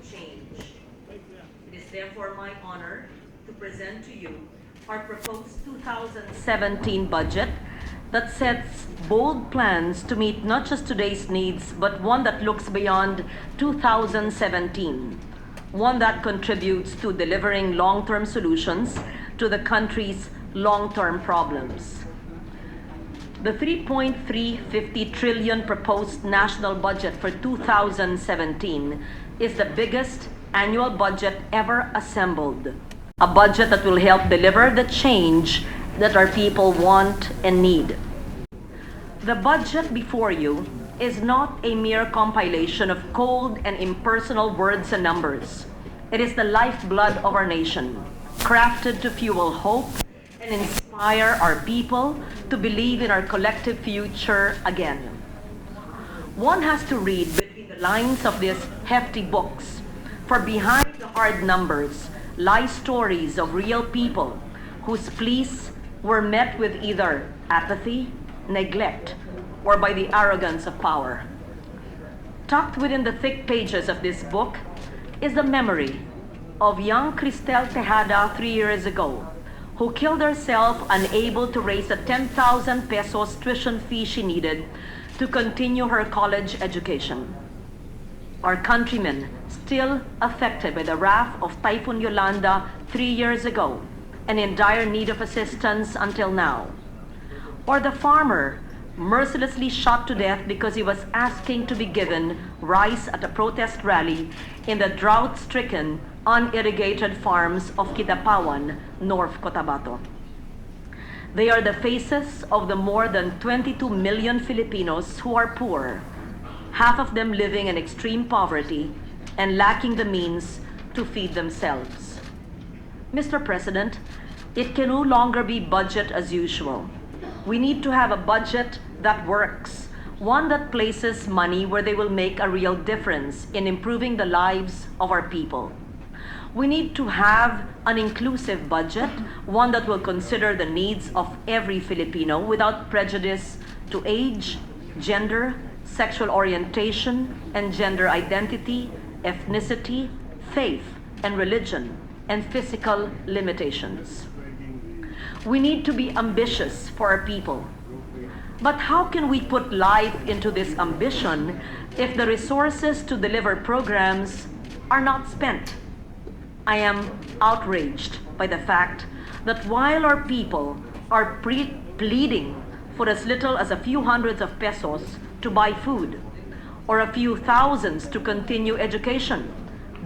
change. It is therefore my honor to present to you our proposed 2017 budget that sets bold plans to meet not just today's needs, but one that looks beyond 2017, one that contributes to delivering long-term solutions to the country's long-term problems. The 3.350 trillion proposed national budget for 2017 is the biggest annual budget ever assembled. A budget that will help deliver the change that our people want and need. The budget before you is not a mere compilation of cold and impersonal words and numbers. It is the lifeblood of our nation, crafted to fuel hope and inspire our people to believe in our collective future again. One has to read between the lines of these hefty books, for behind the hard numbers lie stories of real people whose pleas were met with either apathy, neglect, or by the arrogance of power. Tucked within the thick pages of this book is the memory of young Cristel Tejada 3 years ago, who killed herself unable to raise the 10,000 pesos tuition fee she needed to continue her college education. Our countrymen still affected by the wrath of Typhoon Yolanda 3 years ago and in dire need of assistance until now. Or the farmer mercilessly shot to death because he was asking to be given rice at a protest rally in the drought-stricken, unirrigated farms of Kidapawan, North Cotabato. They are the faces of the more than 22 million Filipinos who are poor, half of them living in extreme poverty and lacking the means to feed themselves. Mr. President, it can no longer be budget as usual. We need to have a budget that works, one that places money where they will make a real difference in improving the lives of our people. We need to have an inclusive budget, one that will consider the needs of every Filipino without prejudice to age, gender, sexual orientation, and gender identity, ethnicity, faith, and religion, and physical limitations. We need to be ambitious for our people. But how can we put life into this ambition if the resources to deliver programs are not spent? I am outraged by the fact that while our people are pleading for as little as a few hundreds of pesos to buy food, or a few thousands to continue education,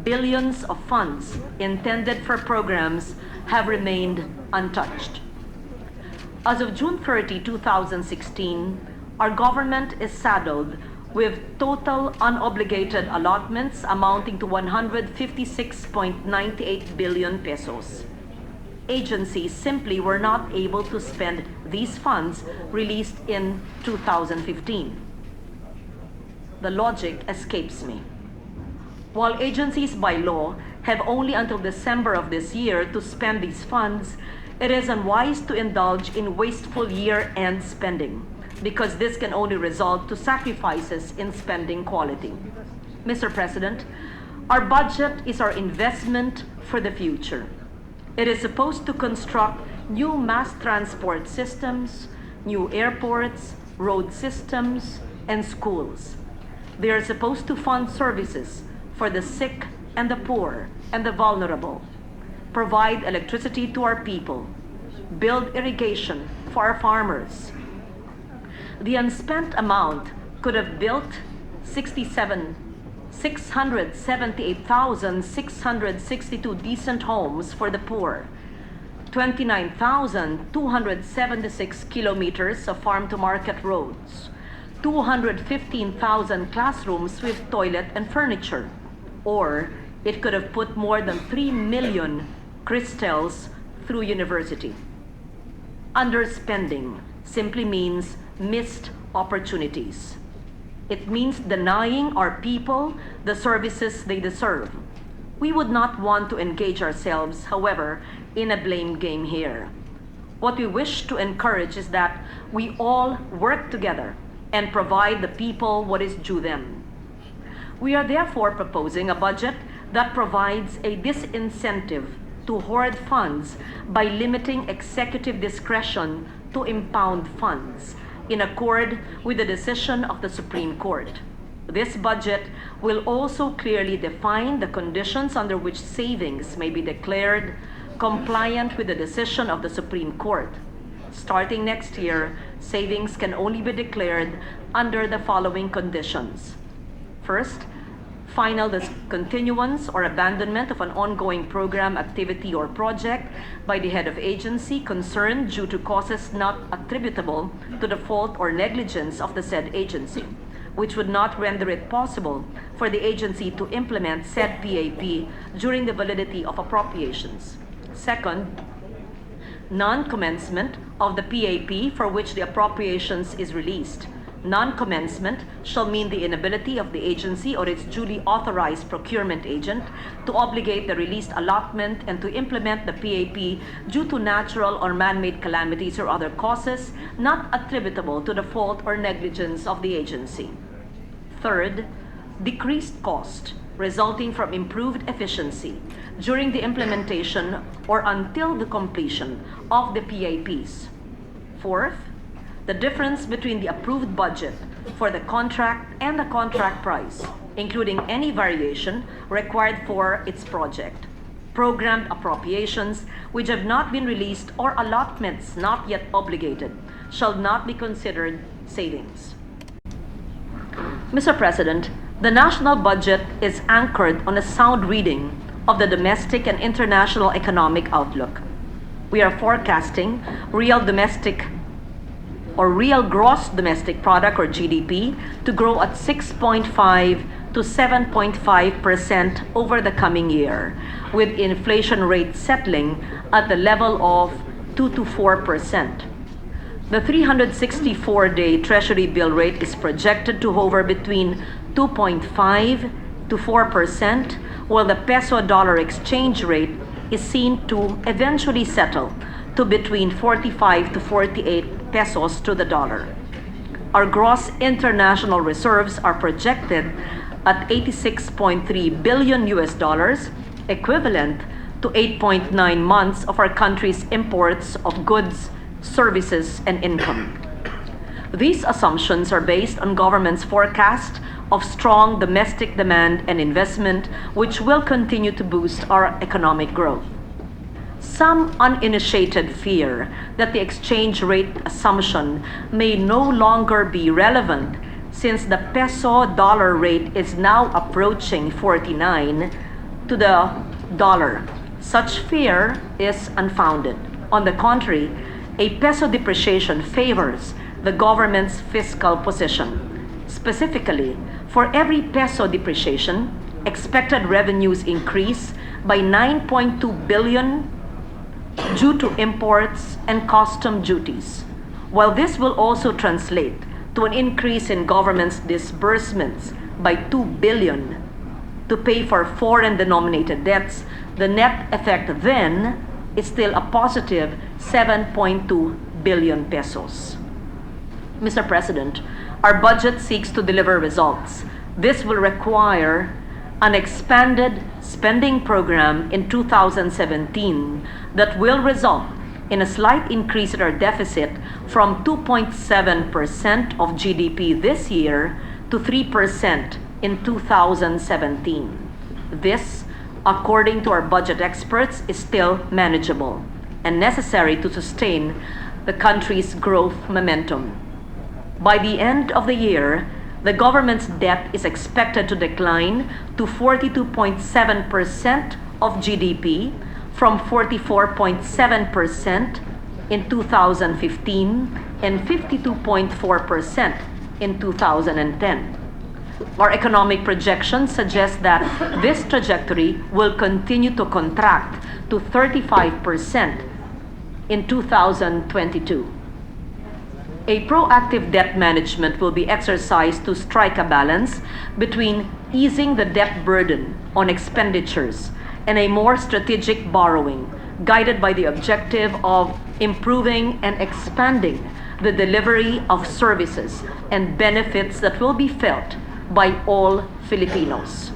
billions of funds intended for programs have remained untouched. As of June 30, 2016, our government is saddled with total unobligated allotments amounting to 156.98 billion pesos. Agencies simply were not able to spend these funds released in 2015. The logic escapes me. While agencies by law have only until December of this year to spend these funds, it is unwise to indulge in wasteful year-end spending, because this can only result to sacrifices in spending quality. Mr. President, our budget is our investment for the future. It is supposed to construct new mass transport systems, new airports, road systems, and schools. They are supposed to fund services for the sick and the poor and the vulnerable, provide electricity to our people, build irrigation for our farmers. The unspent amount could have built 678,662 decent homes for the poor, 29,276 kilometers of farm-to-market roads, 215,000 classrooms with toilet and furniture, or it could have put more than 3 million Cristels through university. Underspending simply means missed opportunities. It means denying our people the services they deserve. We would not want to engage ourselves, however, in a blame game here. What we wish to encourage is that we all work together and provide the people what is due them. We are therefore proposing a budget that provides a disincentive to hoard funds by limiting executive discretion to impound funds, in accord with the decision of the Supreme Court. This budget will also clearly define the conditions under which savings may be declared compliant with the decision of the Supreme Court. Starting next year, savings can only be declared under the following conditions. First, final discontinuance or abandonment of an ongoing program, activity, or project by the head of agency concerned due to causes not attributable to the fault or negligence of the said agency, which would not render it possible for the agency to implement said PAP during the validity of appropriations. Second, non-commencement of the PAP for which the appropriations is released. Non-commencement shall mean the inability of the agency or its duly authorized procurement agent to obligate the released allotment and to implement the PAP due to natural or man-made calamities or other causes not attributable to the fault or negligence of the agency. Third, decreased cost resulting from improved efficiency during the implementation or until the completion of the PAPs. Fourth, the difference between the approved budget for the contract and the contract price, including any variation required for its project. Programmed appropriations which have not been released or allotments not yet obligated shall not be considered savings. Mr. President, the national budget is anchored on a sound reading of the domestic and international economic outlook. We are forecasting real gross domestic product or GDP to grow at 6.5 to 7.5% over the coming year, with inflation rate settling at the level of 2 to 4%. The 364-day Treasury bill rate is projected to hover between 2.5 to 4%, while the peso-dollar exchange rate is seen to eventually settle to between 45 to 48 pesos to the dollar. Our gross international reserves are projected at 86.3 billion US dollars, equivalent to 8.9 months of our country's imports of goods, services, and income. These assumptions are based on government's forecast of strong domestic demand and investment, which will continue to boost our economic growth. Some uninitiated fear that the exchange rate assumption may no longer be relevant since the peso-dollar rate is now approaching 49 to the dollar. Such fear is unfounded. On the contrary, a peso depreciation favors the government's fiscal position. Specifically, for every peso depreciation, expected revenues increase by 9.2 billion due to imports and custom duties, while this will also translate to an increase in government's disbursements by 2 billion to pay for foreign denominated debts. The net effect then is still a positive 7.2 billion pesos. Mr. President, our budget seeks to deliver results. This will require an expanded spending program in 2017 that will result in a slight increase in our deficit from 2.7% of GDP this year to 3% in 2017. This, according to our budget experts, is still manageable and necessary to sustain the country's growth momentum. By the end of the year, the government's debt is expected to decline to 42.7% of GDP from 44.7% in 2015 and 52.4% in 2010. Our economic projections suggest that this trajectory will continue to contract to 35% in 2022. A proactive debt management will be exercised to strike a balance between easing the debt burden on expenditures and a more strategic borrowing, guided by the objective of improving and expanding the delivery of services and benefits that will be felt by all Filipinos.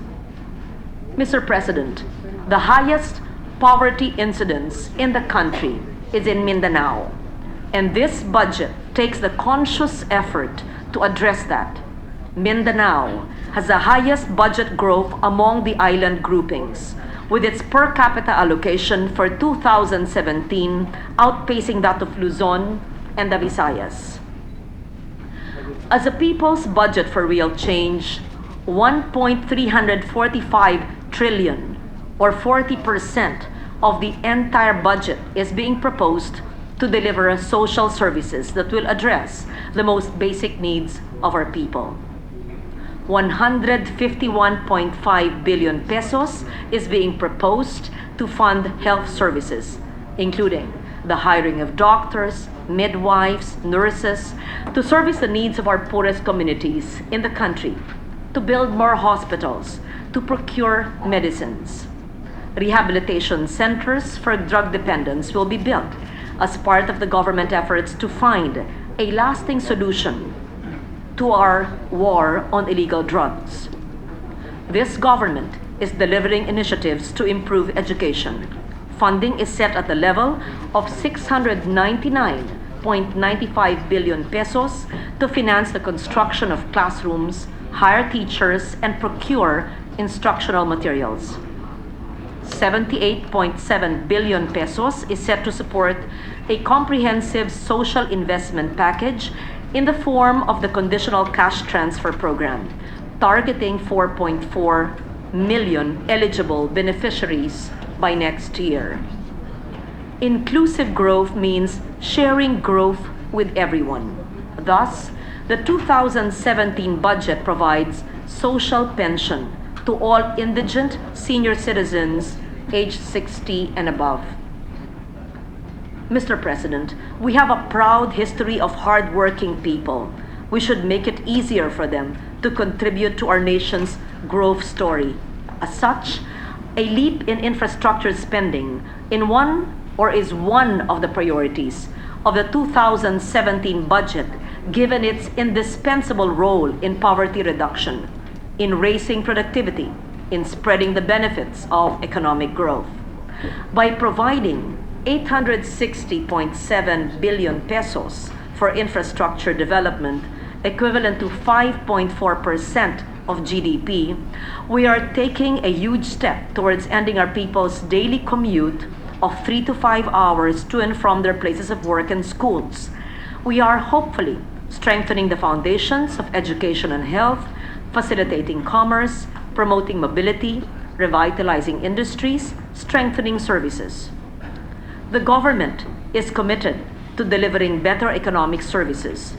Mr. President, the highest poverty incidence in the country is in Mindanao, and this budget takes the conscious effort to address that. Mindanao has the highest budget growth among the island groupings, with its per capita allocation for 2017 outpacing that of Luzon and the Visayas. As a people's budget for real change, 1.345 trillion or 40% of the entire budget is being proposed to deliver social services that will address the most basic needs of our people. 151.5 billion pesos is being proposed to fund health services, including the hiring of doctors, midwives, nurses, to service the needs of our poorest communities in the country, to build more hospitals, to procure medicines. Rehabilitation centers for drug dependents will be built as part of the government efforts to find a lasting solution to our war on illegal drugs. This government is delivering initiatives to improve education. Funding is set at the level of 699.95 billion pesos to finance the construction of classrooms, hire teachers, and procure instructional materials. 78.7 billion pesos is set to support a comprehensive social investment package in the form of the Conditional Cash Transfer Program, targeting 4.4 million eligible beneficiaries by next year. Inclusive growth means sharing growth with everyone. Thus, the 2017 budget provides social pension to all indigent senior citizens aged 60 and above. Mr. President, we have a proud history of hardworking people. We should make it easier for them to contribute to our nation's growth story. As such, a leap in infrastructure spending is one of the priorities of the 2017 budget, given its indispensable role in poverty reduction, in raising productivity, in spreading the benefits of economic growth. By providing 860.7 billion pesos for infrastructure development, equivalent to 5.4% of GDP, we are taking a huge step towards ending our people's daily commute of 3 to 5 hours to and from their places of work and schools. We are hopefully strengthening the foundations of education and health, facilitating commerce, promoting mobility, revitalizing industries, strengthening services. The government is committed to delivering better economic services.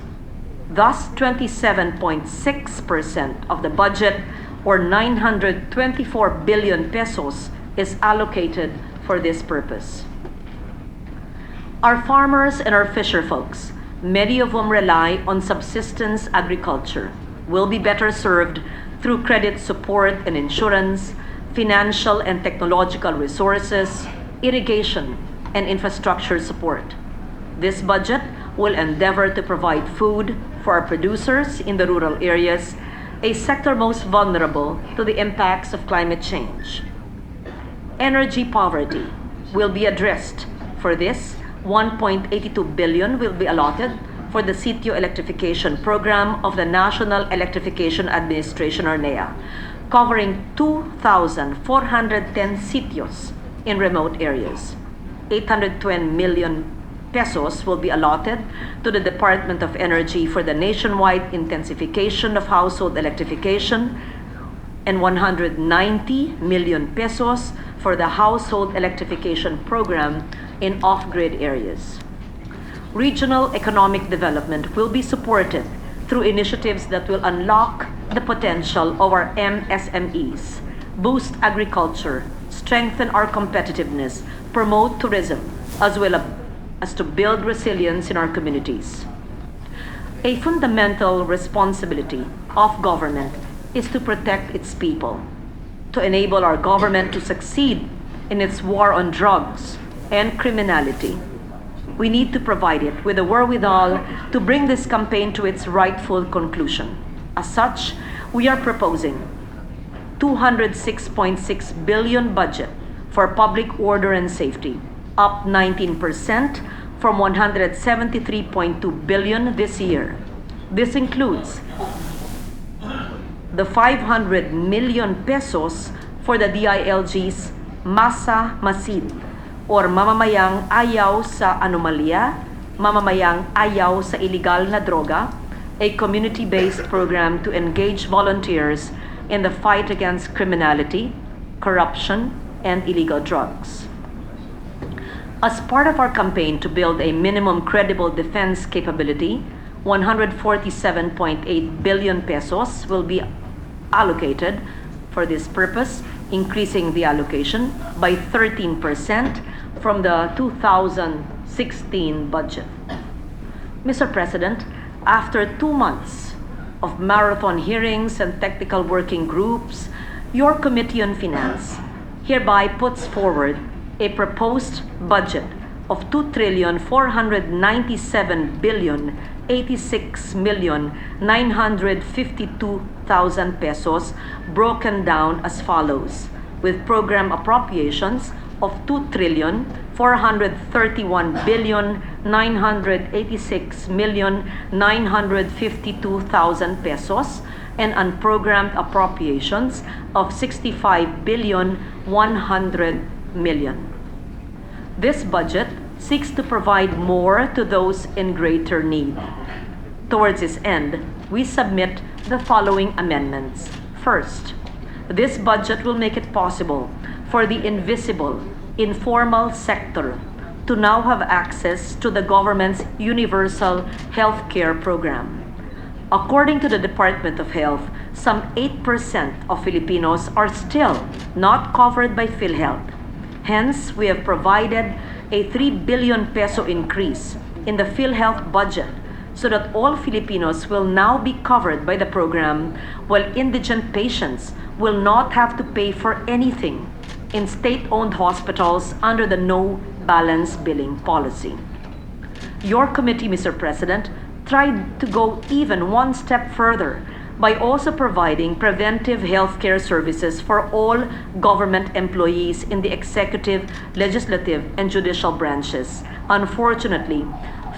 Thus, 27.6% of the budget, or 924 billion pesos, is allocated for this purpose. Our farmers and our fisher folks, many of whom rely on subsistence agriculture, will be better served through credit support and insurance, financial and technological resources, irrigation, and infrastructure support. This budget will endeavor to provide food for our producers in the rural areas, a sector most vulnerable to the impacts of climate change. Energy poverty will be addressed. For this, 1.82 billion will be allotted for the sitio electrification program of the National Electrification Administration, or NEA, covering 2,410 sitios in remote areas. 820 million pesos will be allotted to the Department of Energy for the nationwide intensification of household electrification, and 190 million pesos for the household electrification program in off-grid areas. Regional economic development will be supported through initiatives that will unlock the potential of our MSMEs, boost agriculture, strengthen our competitiveness, promote tourism, as well as to build resilience in our communities. A fundamental responsibility of government is to protect its people, to enable our government to succeed in its war on drugs and criminality. We need to provide it with the wherewithal to bring this campaign to its rightful conclusion. As such, we are proposing 206.6 billion budget for public order and safety, up 19% from 173.2 billion this year. This includes the 500 million pesos for the DILG's Masa Masid or Mamamayang Ayaw sa Anomalya, Mamamayang Ayaw sa Illegal na Droga, a community-based program to engage volunteers in the fight against criminality, corruption, and illegal drugs. As part of our campaign to build a minimum credible defense capability, 147.8 billion pesos will be allocated for this purpose, increasing the allocation by 13% from the 2016 budget. Mr. President, after 2 months of marathon hearings and technical working groups, your Committee on Finance hereby puts forward a proposed budget of 2,497,086,952,000 pesos, broken down as follows, with program appropriations of 2,431,986,952,000 pesos and unprogrammed appropriations of 65,100 million. This budget seeks to provide more to those in greater need. Towards this end, we submit the following amendments. First, this budget will make it possible for the invisible, informal sector to now have access to the government's universal health care program. According to the Department of Health, some 8% of Filipinos are still not covered by PhilHealth. Hence, we have provided a 3 billion peso increase in the PhilHealth budget so that all Filipinos will now be covered by the program, while indigent patients will not have to pay for anything in state-owned hospitals under the no balance billing policy. Your committee, Mr. President, tried to go even one step further by also providing preventive healthcare services for all government employees in the executive, legislative, and judicial branches. Unfortunately,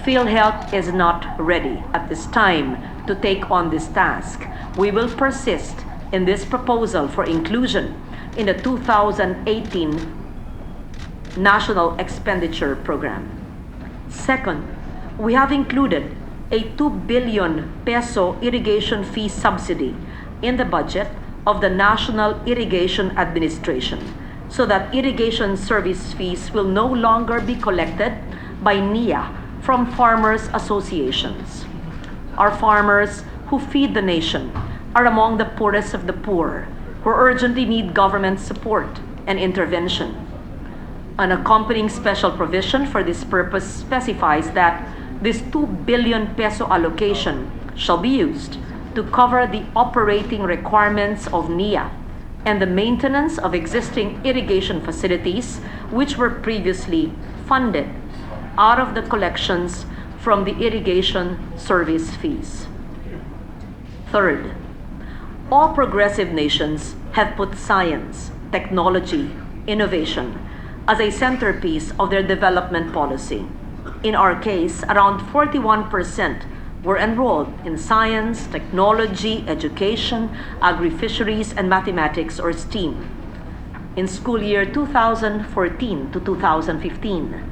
PhilHealth is not ready at this time to take on this task. We will persist in this proposal for inclusion in the 2018 National Expenditure Program. Second, we have included a 2 billion peso irrigation fee subsidy in the budget of the National Irrigation Administration so that irrigation service fees will no longer be collected by NIA from farmers' associations. Our farmers who feed the nation are among the poorest of the poor, who urgently need government support and intervention. An accompanying special provision for this purpose specifies that this 2 billion peso allocation shall be used to cover the operating requirements of NIA and the maintenance of existing irrigation facilities which were previously funded out of the collections from the irrigation service fees. Third, all progressive nations have put science, technology, innovation as a centerpiece of their development policy. In our case, around 41% were enrolled in science, technology, education, agri-fisheries, and mathematics, or STEAM, in school year 2014 to 2015.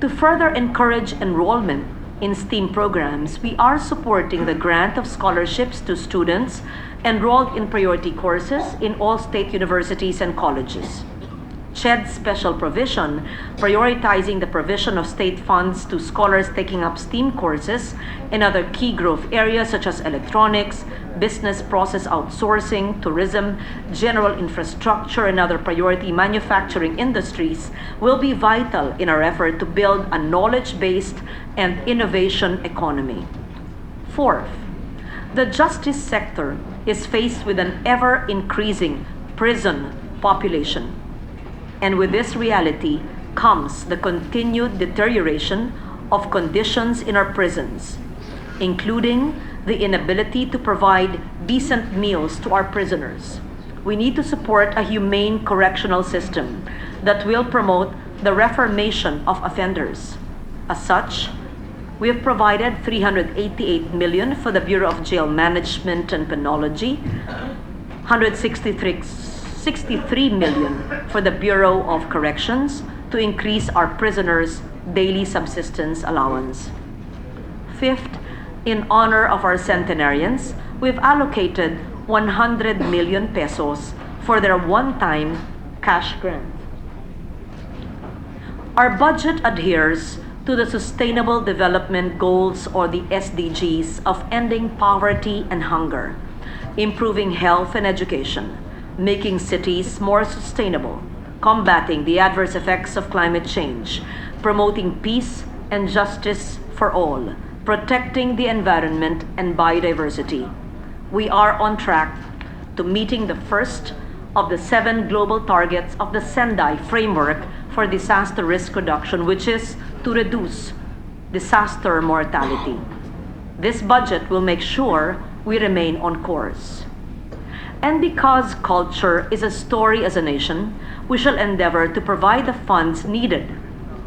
To further encourage enrollment in STEAM programs, we are supporting the grant of scholarships to students enrolled in priority courses in all state universities and colleges. CHED's special provision, prioritizing the provision of state funds to scholars taking up STEAM courses in other key growth areas such as electronics, business process outsourcing, tourism, general infrastructure, and other priority manufacturing industries, will be vital in our effort to build a knowledge-based and innovation economy. Fourth, the justice sector is faced with an ever-increasing prison population. And with this reality comes the continued deterioration of conditions in our prisons, including the inability to provide decent meals to our prisoners, we need to support a humane correctional system that will promote the reformation of offenders. As such, we have provided 388 million for the Bureau of Jail Management and Penology, 163 million for the Bureau of Corrections to increase our prisoners' daily subsistence allowance. Fifth, in honor of our centenarians, we've allocated 100 million pesos for their one-time cash grant. Our budget adheres to the Sustainable Development Goals, or the SDGs, of ending poverty and hunger, improving health and education, making cities more sustainable, combating the adverse effects of climate change, promoting peace and justice for all, protecting the environment and biodiversity. We are on track to meeting the first of the 7 global targets of the Sendai Framework for Disaster Risk Reduction, which is to reduce disaster mortality. This budget will make sure we remain on course. And because culture is a story as a nation, we shall endeavor to provide the funds needed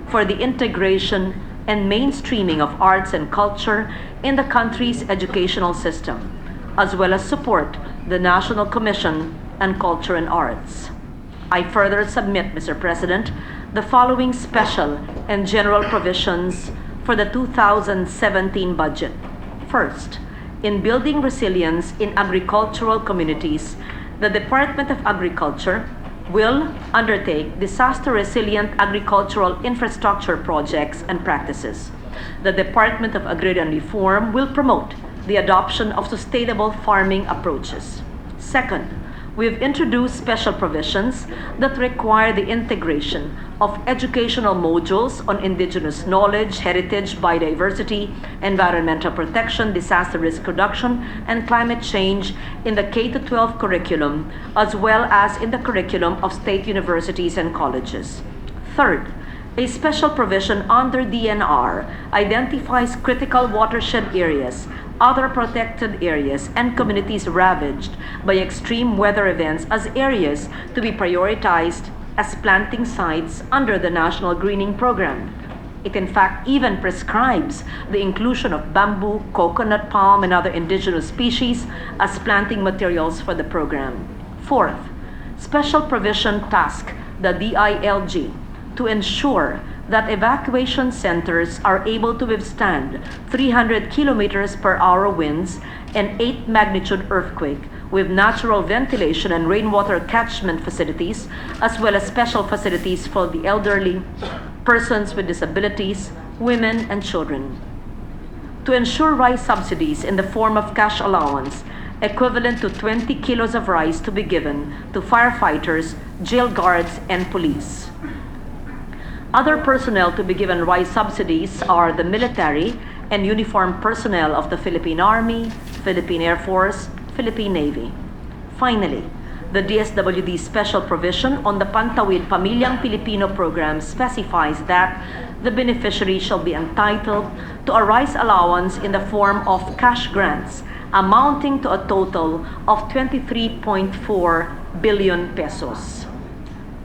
for the integration and mainstreaming of arts and culture in the country's educational system, as well as support the National Commission on Culture and Arts. I further submit, Mr. President, the following special and general provisions for the 2017 budget. First, in building resilience in agricultural communities, the Department of Agriculture will undertake disaster-resilient agricultural infrastructure projects and practices. The Department of Agrarian Reform will promote the adoption of sustainable farming approaches. Second, we've introduced special provisions that require the integration of educational modules on indigenous knowledge, heritage, biodiversity, environmental protection, disaster risk reduction, and climate change in the K-12 curriculum, as well as in the curriculum of state universities and colleges. Third, a special provision under DNR identifies critical watershed areas, other protected areas, and communities ravaged by extreme weather events as areas to be prioritized as planting sites under the National Greening Program. It in fact even prescribes the inclusion of bamboo, coconut palm, and other indigenous species as planting materials for the program. Fourth, special provision task the DILG to ensure that evacuation centers are able to withstand 300 kilometers per hour winds and 8 magnitude earthquake with natural ventilation and rainwater catchment facilities, as well as special facilities for the elderly, persons with disabilities, women, and children. To ensure rice subsidies in the form of cash allowance equivalent to 20 kilos of rice to be given to firefighters, jail guards, and police. Other personnel to be given rice subsidies are the military and uniformed personnel of the Philippine Army, Philippine Air Force, Philippine Navy. Finally, the DSWD special provision on the Pantawid Pamilyang Pilipino program specifies that the beneficiary shall be entitled to a rice allowance in the form of cash grants amounting to a total of 23.4 billion pesos.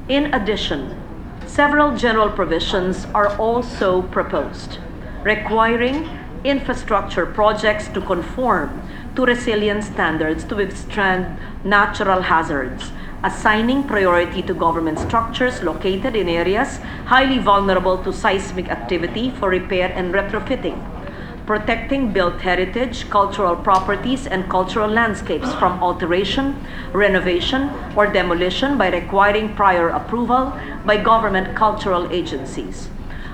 In addition, several general provisions are also proposed, requiring infrastructure projects to conform to resilience standards to withstand natural hazards, assigning priority to government structures located in areas highly vulnerable to seismic activity for repair and retrofitting, protecting built heritage, cultural properties, and cultural landscapes from alteration, renovation, or demolition by requiring prior approval by government cultural agencies,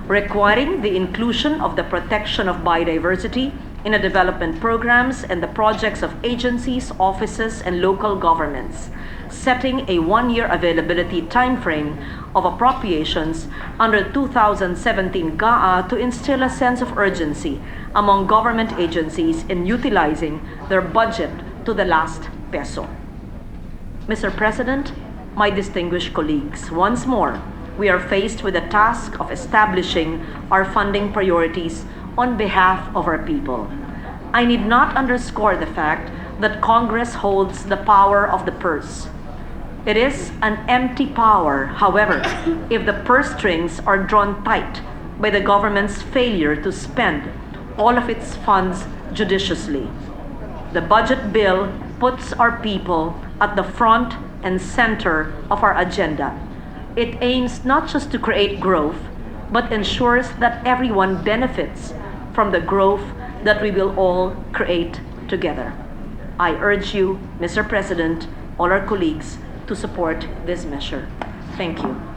requiring the inclusion of the protection of biodiversity in the development programs and the projects of agencies, offices, and local governments, setting a one-year availability timeframe of appropriations under 2017 GAA to instill a sense of urgency among government agencies in utilizing their budget to the last peso. Mr. President, my distinguished colleagues, once more, we are faced with the task of establishing our funding priorities on behalf of our people. I need not underscore the fact that Congress holds the power of the purse. It is an empty power, however, if the purse strings are drawn tight by the government's failure to spend all of its funds judiciously. The budget bill puts our people at the front and center of our agenda. It aims not just to create growth, but ensures that everyone benefits from the growth that we will all create together. I urge you, Mr. President, all our colleagues, to support this measure. Thank you.